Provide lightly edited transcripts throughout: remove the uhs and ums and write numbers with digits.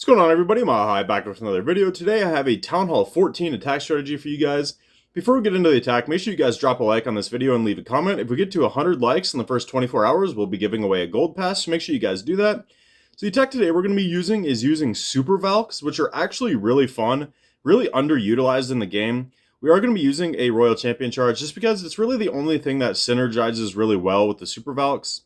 What's going on, everybody? Mahai back with another video. Today I have a Town Hall 14 attack strategy for you guys. Before we get into the attack, make sure you guys drop a like on this video and leave a comment. If we get to 100 likes in the first 24 hours, we'll be giving away a gold pass, so make sure you guys do that. So the attack today we're going to be using Super Valks, which are actually really fun, really underutilized in the game. We are going to be using a Royal Champion charge just because it's really the only thing that synergizes really well with the Super Valks.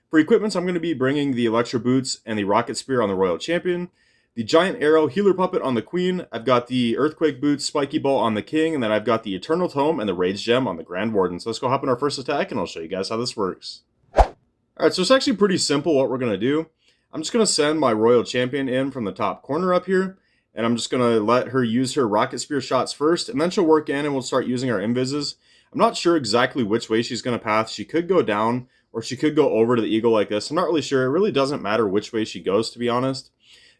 For equipments, I'm going to be bringing the Electro Boots and the Rocket Spear on the Royal Champion, the Giant Arrow Healer Puppet on the Queen, I've got the Earthquake Boots Spiky Ball on the King, and then I've got the Eternal Tome and the Rage Gem on the Grand Warden. So let's go hop in our first attack and I'll show you guys how this works. Alright, so it's actually pretty simple what we're going to do. I'm just going to send my Royal Champion in from the top corner up here, and I'm just going to let her use her Rocket Spear shots first, and then she'll work in and we'll start using our invises. I'm not sure exactly which way she's going to path. She could go down, or she could go over to the Eagle like this. I'm not really sure. It really doesn't matter which way she goes, to be honest.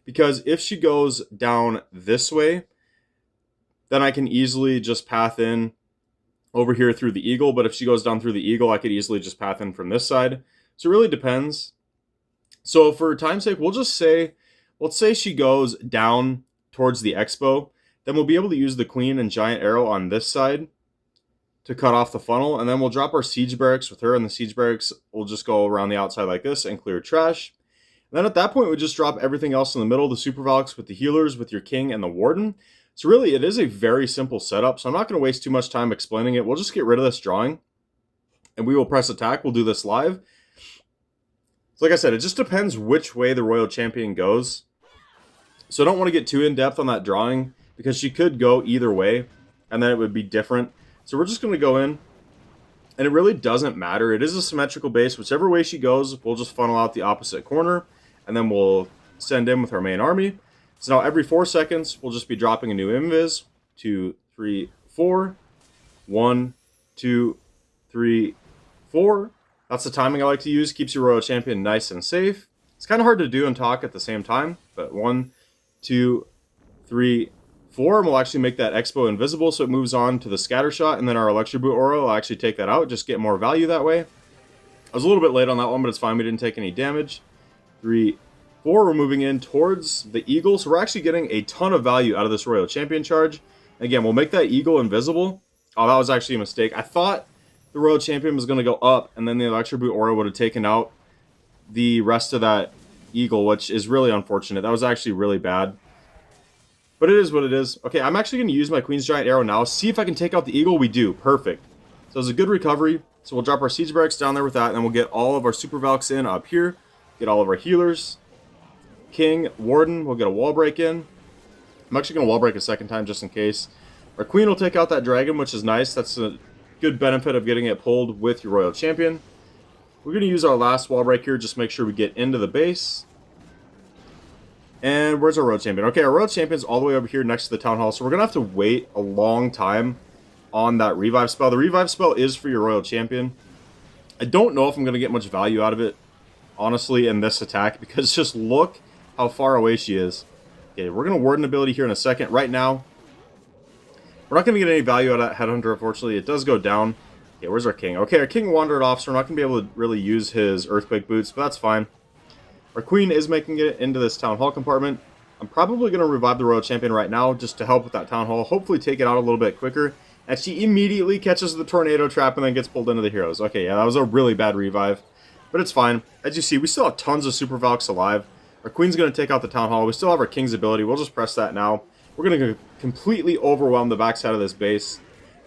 Because if she goes down this way, then I can easily just path in over here through the Eagle. But if she goes down through the Eagle, I could easily just path in from this side. So it really depends. So for time's sake, we'll just say, let's say she goes down towards the Expo. Then we'll be able to use the Queen and Giant Arrow on this side to cut off the funnel. And then we'll drop our Siege Barracks with her, and the Siege Barracks will just go around the outside like this and clear trash. And then at that point, we just drop everything else in the middle, the Super Valks with the healers, with your King and the Warden. So really, it is a very simple setup, so I'm not going to waste too much time explaining it. We'll just get rid of this drawing, and we will press attack. We'll do this live. So like I said, it just depends which way the Royal Champion goes. So I don't want to get too in-depth on that drawing, because she could go either way, and then it would be different. So we're just going to go in, and it really doesn't matter. It is a symmetrical base. Whichever way she goes, we'll just funnel out the opposite corner, and then we'll send in with our main army. So now every 4 seconds, we'll just be dropping a new invis. 2, 3, 4. 1, 2, 3, 4. That's the timing I like to use. Keeps your Royal Champion nice and safe. It's kind of hard to do and talk at the same time, but 1, 2, 3, 4, and we'll actually make that Expo invisible, so it moves on to the Scatter Shot, and then our Electro Boot Aura will actually take that out, just get more value that way. I was a little bit late on that one, but it's fine. We didn't take any damage. 3, 4, we're moving in towards the Eagle, so we're actually getting a ton of value out of this Royal Champion charge. Again, we'll make that Eagle invisible. Oh, that was actually a mistake. I thought the Royal Champion was going to go up, and then the Electro Boot Aura would have taken out the rest of that Eagle, which is really unfortunate. That was actually really bad. But it is what it is. Okay, I'm actually going to use my Queen's Giant Arrow now. See if I can take out the Eagle. We do. Perfect. So it's a good recovery. So we'll drop our Siege Barracks down there with that, and then we'll get all of our Super Valks in up here. Get all of our healers. King, Warden, we'll get a wall break in. I'm actually going to wall break a second time just in case. Our Queen will take out that Dragon, which is nice. That's a good benefit of getting it pulled with your Royal Champion. We're going to use our last wall break here. Just make sure we get into the base. And where's our Royal Champion? Okay, our Royal Champion's all the way over here next to the Town Hall. So we're going to have to wait a long time on that Revive spell. The Revive spell is for your Royal Champion. I don't know if I'm going to get much value out of it, honestly, in this attack, because just look how far away she is. Okay, we're going to Warden ability here in a second. Right now, we're not going to get any value out of that Headhunter, unfortunately. It does go down. Okay, where's our King? Okay, our King wandered off, so we're not going to be able to really use his Earthquake Boots, but that's fine. Our Queen is making it into this Town Hall compartment. I'm probably going to revive the Royal Champion right now just to help with that Town Hall. Hopefully take it out a little bit quicker. And she immediately catches the Tornado Trap and then gets pulled into the heroes. Okay, yeah, that was a really bad revive. But it's fine. As you see, we still have tons of Super Valks alive. Our Queen's going to take out the Town Hall. We still have our King's ability. We'll just press that now. We're going to completely overwhelm the backside of this base.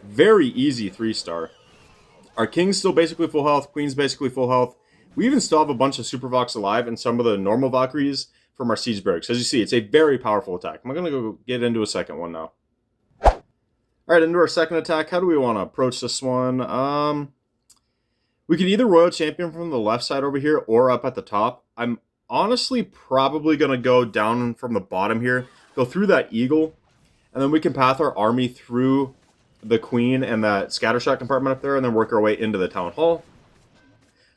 Very easy 3-star. Our King's still basically full health. Queen's basically full health. We even still have a bunch of Super Valks alive and some of the normal Valkyries from our Siege Barracks. As you see, it's a very powerful attack. I'm going to go get into a second one now. Alright, into our second attack. How do we want to approach this one? We can either Royal Champion from the left side over here or up at the top. I'm honestly probably going to go down from the bottom here. Go through that Eagle. And then we can path our army through the Queen and that Scattershot compartment up there. And then work our way into the Town Hall.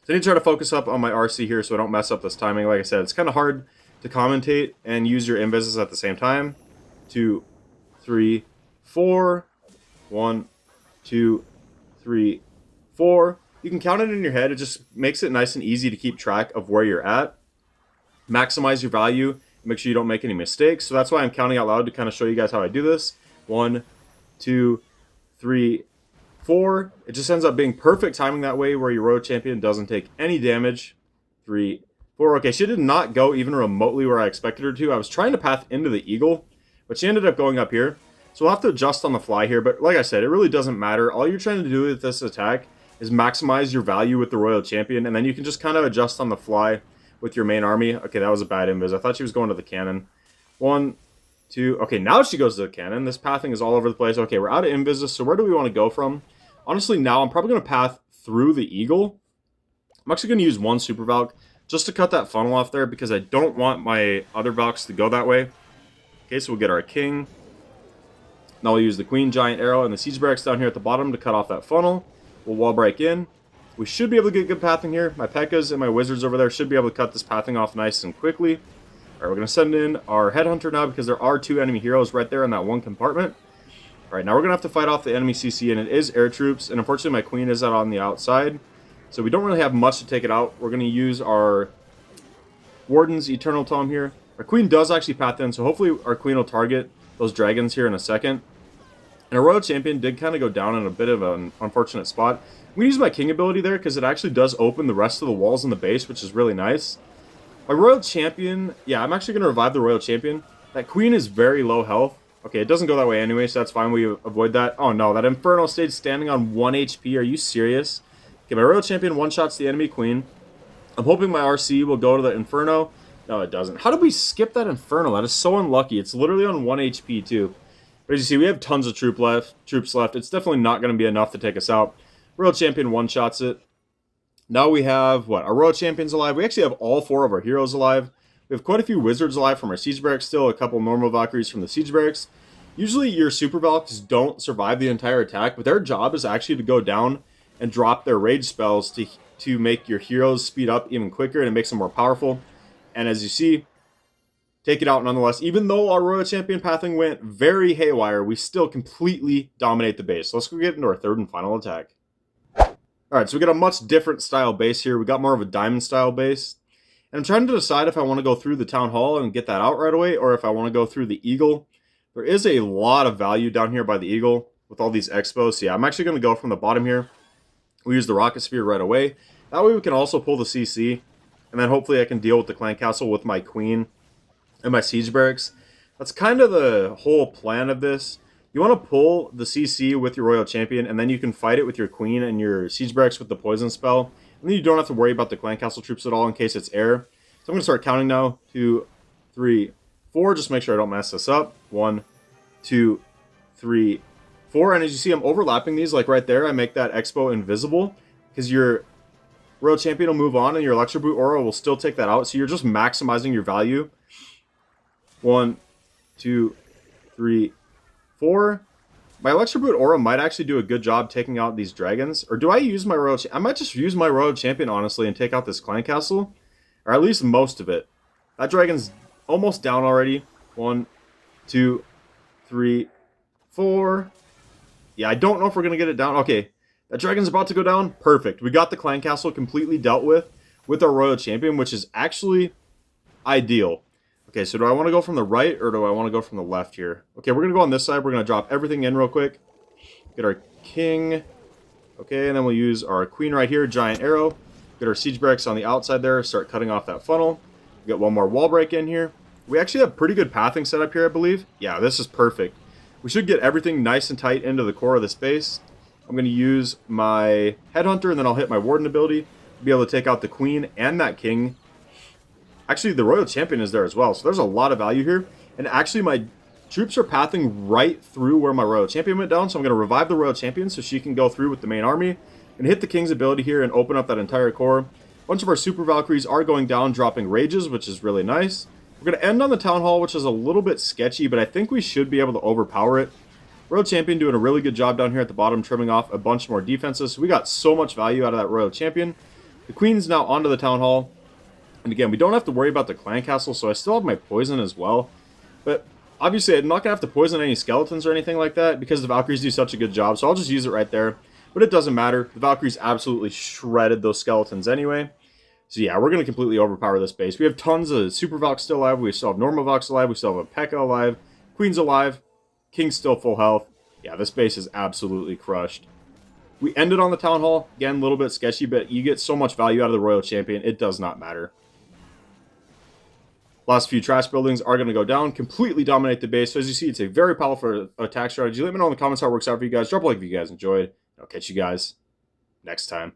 So I need to try to focus up on my RC here so I don't mess up this timing. Like I said, it's kind of hard to commentate and use your invises at the same time. 2, 3, 4. 1, 2, 3, 4. You can count it in your head. It just makes it nice and easy to keep track of where you're at. Maximize your value Make sure you don't make any mistakes. So that's why I'm counting out loud to kind of show you guys how I do this. 1, 2, 3, 4. It just ends up being perfect timing that way where your royal champion doesn't take any damage. 3, 4. Okay, she did not go even remotely where I expected her to. I was trying to path into the eagle, but she ended up going up here. So we'll have to adjust on the fly here, but like I said, it really doesn't matter. All you're trying to do with this attack is maximize your value with the royal champion, and then you can just kind of adjust on the fly with your main army. Okay, that was a bad invis. I thought she was going to the cannon. 1, 2. Okay, now she goes to the cannon. This pathing is all over the place. Okay, we're out of invises, so where do we want to go from? Honestly, now I'm probably going to path through the eagle. I'm actually going to use 1 Super Valk just to cut that funnel off there because I don't want my other Valks to go that way. Okay, so we'll get our king. Now we'll use the queen, giant arrow, and the siege barracks down here at the bottom to cut off that funnel. We'll wall break in. We should be able to get good pathing here. My P.E.K.K.A.s and my wizards over there should be able to cut this pathing off nice and quickly. Alright, we're going to send in our headhunter now because there are 2 enemy heroes right there in that one compartment. Alright, now we're going to have to fight off the enemy CC, and it is air troops, and unfortunately my queen is out on the outside. So we don't really have much to take it out. We're going to use our Warden's Eternal Tome here. Our queen does actually path in, so hopefully our queen will target those dragons here in a second. And our royal champion did kind of go down in a bit of an unfortunate spot. I'm going to use my king ability there because it actually does open the rest of the walls in the base, which is really nice. My royal champion, yeah, I'm actually going to revive the royal champion. That queen is very low health. Okay, it doesn't go that way anyway, so that's fine. We avoid that. Oh no, that Inferno stayed standing on 1 HP. Are you serious? Okay, my royal champion one-shots the enemy queen. I'm hoping my RC will go to the Inferno. No, it doesn't. How did we skip that Inferno? That is so unlucky. It's literally on 1 HP too. But as you see, we have tons of troops left. It's definitely not going to be enough to take us out. Royal champion one-shots it. Now we have, what, our royal champion's alive. We actually have all 4 of our heroes alive. We have quite a few wizards alive from our siege barracks still, a couple normal Valkyries from the siege barracks. Usually your Super Valks don't survive the entire attack, but their job is actually to go down and drop their rage spells to make your heroes speed up even quicker, and it makes them more powerful. And as you see, take it out nonetheless. Even though our royal champion pathing went very haywire, we still completely dominate the base. So let's go get into our 3rd and final attack. Alright, so we got a much different style base here. We got more of a diamond style base. And I'm trying to decide if I want to go through the town hall and get that out right away, or if I want to go through the eagle. There is a lot of value down here by the eagle with all these expos. So yeah, I'm actually going to go from the bottom here. We use the rocket sphere right away. That way we can also pull the CC. And then hopefully I can deal with the clan castle with my queen and my siege barracks. That's kind of the whole plan of this. You want to pull the CC with your royal champion, and then you can fight it with your queen and your siege barracks with the poison spell. And then you don't have to worry about the clan castle troops at all in case it's air. So I'm going to start counting now. 2, 3, 4. Just make sure I don't mess this up. 1, 2, 3, 4. And as you see, I'm overlapping these like right there. I make that expo invisible because your royal champion will move on and your electro boot aura will still take that out. So you're just maximizing your value. 1, 2, 3, 4. My electro boot aura might actually do a good job taking out these dragons. Or do I use my royal? I might just use my royal champion honestly and take out this clan castle, or at least most of it. That dragon's almost down already. 1, 2, 3, 4. Yeah, I don't know if we're gonna get it down. Okay, that dragon's about to go down. Perfect. We got the clan castle completely dealt with our royal champion, which is actually ideal. Okay, so do I want to go from the right or do I want to go from the left here? Okay, we're going to go on this side. We're going to drop everything in real quick. Get our king. Okay, and then we'll use our queen right here, giant arrow. Get our siege barracks on the outside there. Start cutting off that funnel. Get one more wall break in here. We actually have pretty good pathing set up here, I believe. Yeah, this is perfect. We should get everything nice and tight into the core of this base. I'm going to use my headhunter and then I'll hit my warden ability to be able to take out the queen and that king. Actually, the royal champion is there as well, so there's a lot of value here. And actually, my troops are pathing right through where my royal champion went down, so I'm going to revive the royal champion so she can go through with the main army and hit the king's ability here and open up that entire core. A bunch of our super Valkyries are going down, dropping rages, which is really nice. We're going to end on the town hall, which is a little bit sketchy, but I think we should be able to overpower it. Royal champion doing a really good job down here at the bottom, trimming off a bunch more defenses. So we got so much value out of that royal champion. The queen's now onto the town hall. And again, we don't have to worry about the clan castle, so I still have my poison as well. But obviously, I'm not going to have to poison any skeletons or anything like that because the Valkyries do such a good job. So I'll just use it right there. But it doesn't matter. The Valkyries absolutely shredded those skeletons anyway. So yeah, we're going to completely overpower this base. We have tons of Super Valks still alive. We still have normal Valks alive. We still have a P.E.K.K.A alive. Queen's alive. King's still full health. Yeah, this base is absolutely crushed. We ended on the Town Hall. Again, a little bit sketchy, but you get so much value out of the Royal Champion, it does not matter. Last few trash buildings are going to go down, completely dominate the base. So as you see, it's a very powerful attack strategy. Let me know in the comments how it works out for you guys. Drop a like if you guys enjoyed. I'll catch you guys next time.